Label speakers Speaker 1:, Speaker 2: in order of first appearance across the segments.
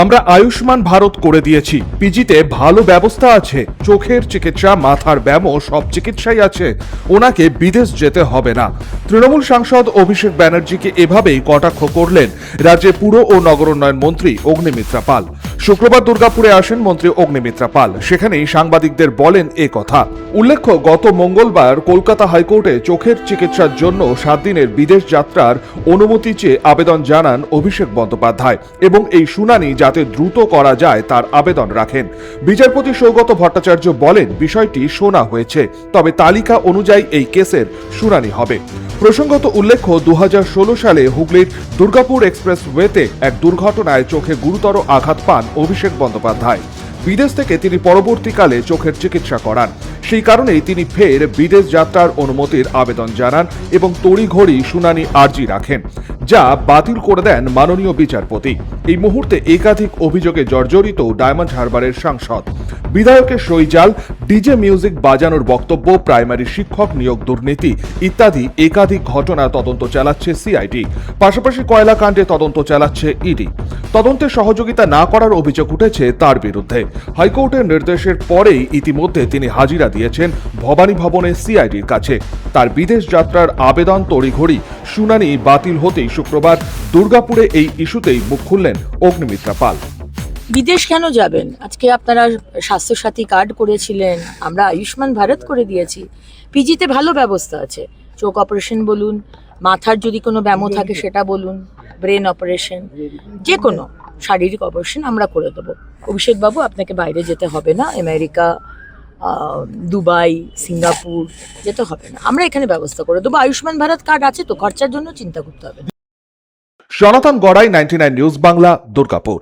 Speaker 1: আমরা আয়ুষ্মান ভারত করে দিয়েছি, পিজিতে ভালো ব্যবস্থা আছে, চোখের চিকিৎসা, মাথার ব্যায়ামও সব চিকিৎসাই আছে, ওনাকে বিদেশ যেতে হবে না। তৃণমূল সাংসদ অভিষেক ব্যানার্জিকে এভাবেই কটাক্ষ করলেন রাজ্যের পুর ও নগরোন্নয়ন মন্ত্রী অগ্নিমিত্রা পাল। শুক্রবার দুর্গাপুরে আসেন মন্ত্রী অগ্নিমিত্রা পাল, সেখানেই সাংবাদিকদের বলেন এ কথা। উল্লেখ্য, গত মঙ্গলবার কলকাতা হাইকোর্টে চোখের চিকিৎসার জন্য 7 দিনের বিদেশ যাত্রার অনুমতি চেয়ে আবেদন জানান অভিষেক বন্দ্যোপাধ্যায় এবং এই শুনানি যাতে দ্রুত করা যায় তার আবেদন রাখেন। বিচারপতি সৌগত ভট্টাচার্য বলেন, বিষয়টি শোনা হয়েছে, তবে তালিকা অনুযায়ী এই কেসের শুনানি হবে। প্রসঙ্গত উল্লেখ্য, 2016 সালে হুগলির দুর্গাপুর এক্সপ্রেসওয়েতে এক দুর্ঘটনায় চোখে গুরুতর আঘাত পান অভিষেক বন্দ্যোপাধ্যায়। বিদেশ থেকে তিনি পরবর্তীকালে চোখের চিকিৎসা করান। সেই কারণেই তিনি ফের বিদেশ যাত্রার অনুমতির আবেদন জানান এবং তড়িঘড়ি শুনানি আর্জি রাখেন, যা বাতিল করে দেন মাননীয় বিচারপতি। এই মুহূর্তে একাধিক অভিযোগে জর্জরিত ডায়মন্ড হারবারের সাংসদ। বিধায়কের সইজাল, ডিজে মিউজিক বাজানোর বক্তব্য, প্রাইমারি শিক্ষক নিয়োগ দুর্নীতি ইত্যাদি একাধিক ঘটনা তদন্ত চালাচ্ছে সিআইডি। পাশাপাশি কয়লা কাণ্ডে তদন্ত চালাচ্ছে ইডি। তদন্তে সহযোগিতা না করার অভিযোগ উঠেছে তার বিরুদ্ধে। হাইকোর্টের নির্দেশের পরেই ইতিমধ্যে তিনি হাজিরা দিয়েছেন ভবানী ভবনে সিআইডির কাছে। তার বিদেশ যাত্রার আবেদন তড়িঘড়ি শুনানি বাতিল হতেই শুক্রবার দুর্গাপুরে এই ইস্যুতেই মুখ খুললেন অগ্নিমিত্রা পাল।
Speaker 2: বিদেশ কেন যাবেন? আজকে আপনারা স্বাস্থ্যসাথী কার্ড করেছিলেন, আমরা আয়ুষ্মান ভারত করে দিয়েছি। পিজিতে ভালো ব্যবস্থা আছে, চোখ অপারেশন বলুন, মাথার যদি কোনো ব্যামো থাকে সেটা বলুন, ব্রেন অপারেশন, যে কোনো শারীরিক অপারেশন আমরা করে দেবো। অভিষেকবাবু, আপনাকে বাইরে যেতে হবে না, আমেরিকা, দুবাই, সিঙ্গাপুর যেতে হবে না, আমরা এখানে ব্যবস্থা করে দেবো। আয়ুষ্মান ভারত কার্ড আছে তো, খরচার জন্য চিন্তা করতে হবে না।
Speaker 1: সনাতন গড়াই, 99 নিউজ বাংলা, দুর্গাপুর।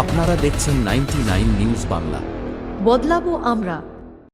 Speaker 3: আপনারা দেখছেন 99 নিউজ বাংলা।
Speaker 4: বদলাবো আমরা।